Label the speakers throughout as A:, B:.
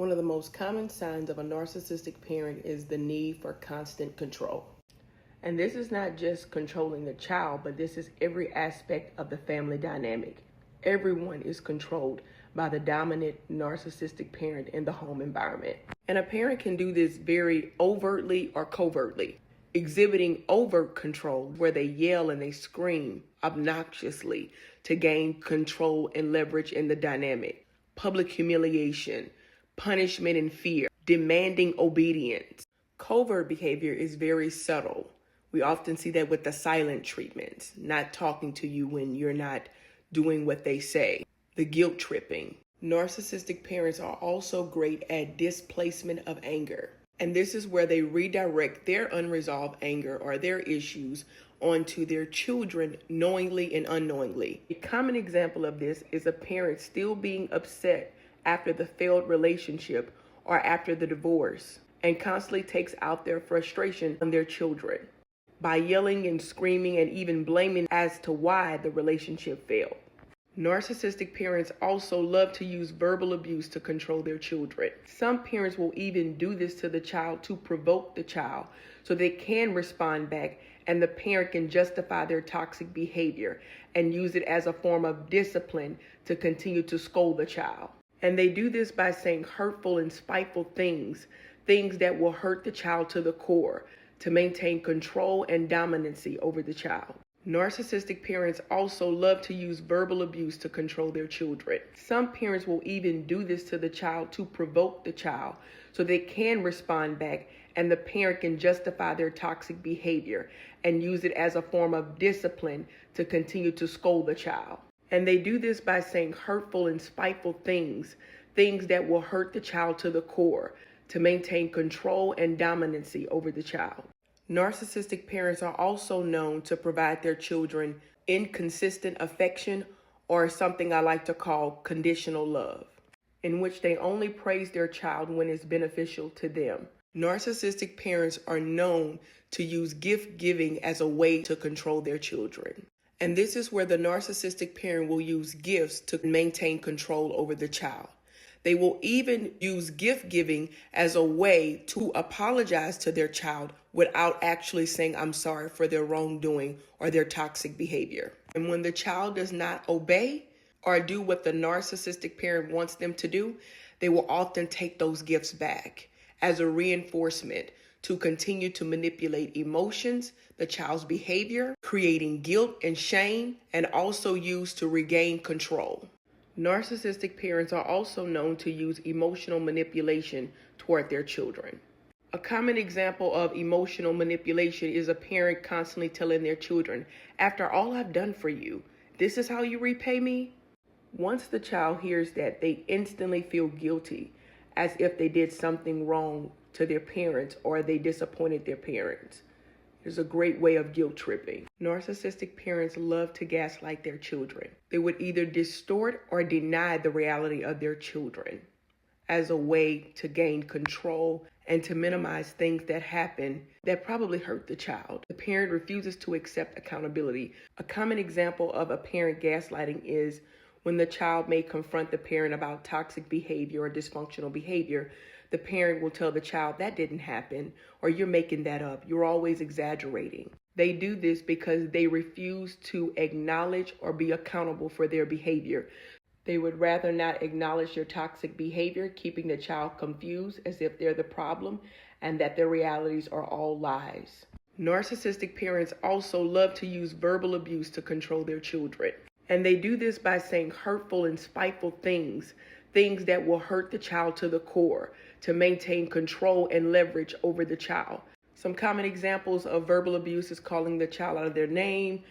A: One of the most common signs of a narcissistic parent is the need for constant control. And this is not just controlling the child, but this is every aspect of the family dynamic. Everyone is controlled by the dominant narcissistic parent in the home environment. And a parent can do this very overtly or covertly, exhibiting overt control where they yell and they scream obnoxiously to gain control and leverage in the dynamic. Public humiliation, punishment and fear, demanding obedience. Covert behavior is very subtle. We often see that with the silent treatments, not talking to you when you're not doing what they say. The guilt tripping. Narcissistic parents are also great at displacement of anger. And this is where they redirect their unresolved anger or their issues onto their children knowingly and unknowingly. A common example of this is a parent still being upset after the failed relationship or after the divorce and constantly takes out their frustration on their children by yelling and screaming and even blaming as to why the relationship failed. Narcissistic parents also love to use verbal abuse to control their children. Some parents will even do this to the child to provoke the child so they can respond back and the parent can justify their toxic behavior and use it as a form of discipline to continue to scold the child. And they do this by saying hurtful and spiteful things that will hurt the child to the core to maintain control and dominancy over the child. Narcissistic parents also love to use verbal abuse to control their children. Some parents will even do this to the child to provoke the child so they can respond back and the parent can justify their toxic behavior and use it as a form of discipline to continue to scold the child. And they do this by saying hurtful and spiteful things that will hurt the child to the core to maintain control and dominancy over the child. Narcissistic parents are also known to provide their children inconsistent affection, or something I like to call conditional love, in which they only praise their child when it's beneficial to them. Narcissistic parents are known to use gift giving as a way to control their children. And this is where the narcissistic parent will use gifts to maintain control over the child. They will even use gift giving as a way to apologize to their child without actually saying, I'm sorry for their wrongdoing or their toxic behavior. And when the child does not obey or do what the narcissistic parent wants them to do, they will often take those gifts back as a reinforcement to continue to manipulate emotions, the child's behavior, creating guilt and shame, and also use to regain control. Narcissistic parents are also known to use emotional manipulation toward their children. A common example of emotional manipulation is a parent constantly telling their children, after all I've done for you, this is how you repay me? Once the child hears that, they instantly feel guilty, as if they did something wrong to their parents or they disappointed their parents. It's a great way of guilt tripping. Narcissistic parents love to gaslight their children. They would either distort or deny the reality of their children as a way to gain control and to minimize things that happen that probably hurt the child. The parent refuses to accept accountability. A common example of a parent gaslighting is when the child may confront the parent about toxic behavior or dysfunctional behavior. The parent will tell the child that didn't happen, or you're making that up. You're always exaggerating. They do this because they refuse to acknowledge or be accountable for their behavior. They would rather not acknowledge their toxic behavior, keeping the child confused as if they're the problem and that their realities are all lies. Narcissistic parents also love to use verbal abuse to control their children. And they do this by saying hurtful and spiteful things that will hurt the child to the core to maintain control and leverage over the child. Some common examples of verbal abuse is calling the child out of their name,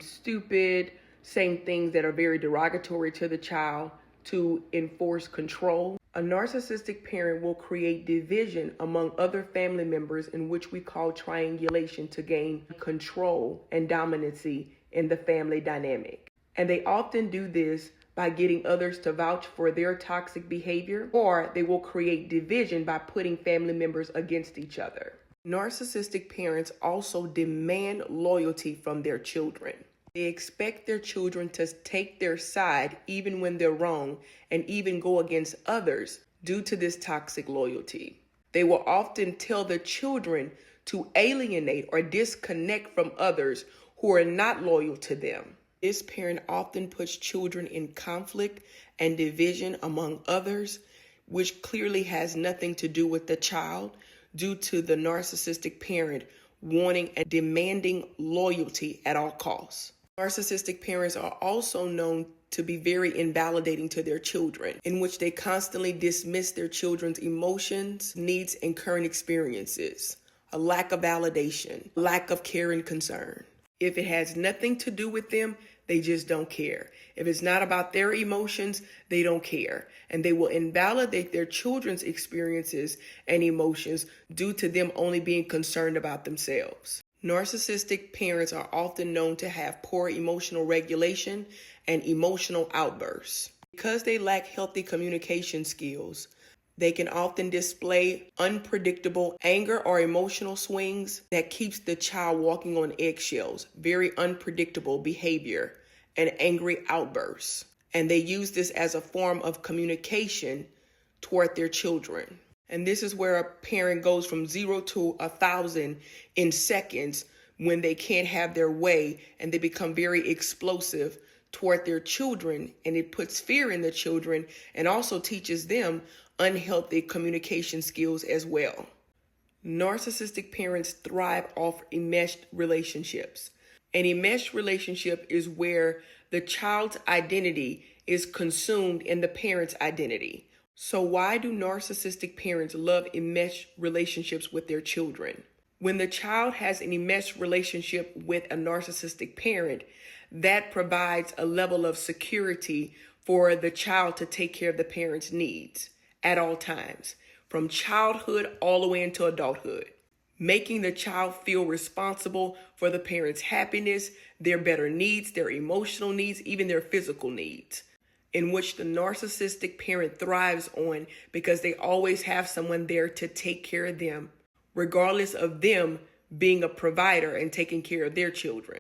A: stupid, saying things that are very derogatory to the child to enforce control. A narcissistic parent will create division among other family members, in which we call triangulation, to gain control and dominancy in the family dynamic. And they often do this by getting others to vouch for their toxic behavior, or they will create division by putting family members against each other. Narcissistic parents also demand loyalty from their children. They expect their children to take their side even when they're wrong, and even go against others due to this toxic loyalty. They will often tell the children to alienate or disconnect from others who are not loyal to them. This parent often puts children in conflict and division among others, which clearly has nothing to do with the child, due to the narcissistic parent wanting and demanding loyalty at all costs. Narcissistic parents are also known to be very invalidating to their children, in which they constantly dismiss their children's emotions, needs, and current experiences. A lack of validation, lack of care and concern. If it has nothing to do with them, they just don't care. If it's not about their emotions, they don't care. And they will invalidate their children's experiences and emotions due to them only being concerned about themselves. Narcissistic parents are often known to have poor emotional regulation and emotional outbursts. Because they lack healthy communication skills, they can often display unpredictable anger or emotional swings that keeps the child walking on eggshells, very unpredictable behavior and angry outbursts. And they use this as a form of communication toward their children. And this is where a parent goes from 0 to 1,000 in seconds when they can't have their way, and they become very explosive toward their children, and it puts fear in the children and also teaches them unhealthy communication skills as well. Narcissistic parents thrive off enmeshed relationships. An enmeshed relationship is where the child's identity is consumed in the parent's identity. So why do narcissistic parents love enmeshed relationships with their children? When the child has an enmeshed relationship with a narcissistic parent, that provides a level of security for the child to take care of the parent's needs at all times, from childhood all the way into adulthood, making the child feel responsible for the parent's happiness, their better needs, their emotional needs, even their physical needs, in which the narcissistic parent thrives on because they always have someone there to take care of them, regardless of them being a provider and taking care of their children.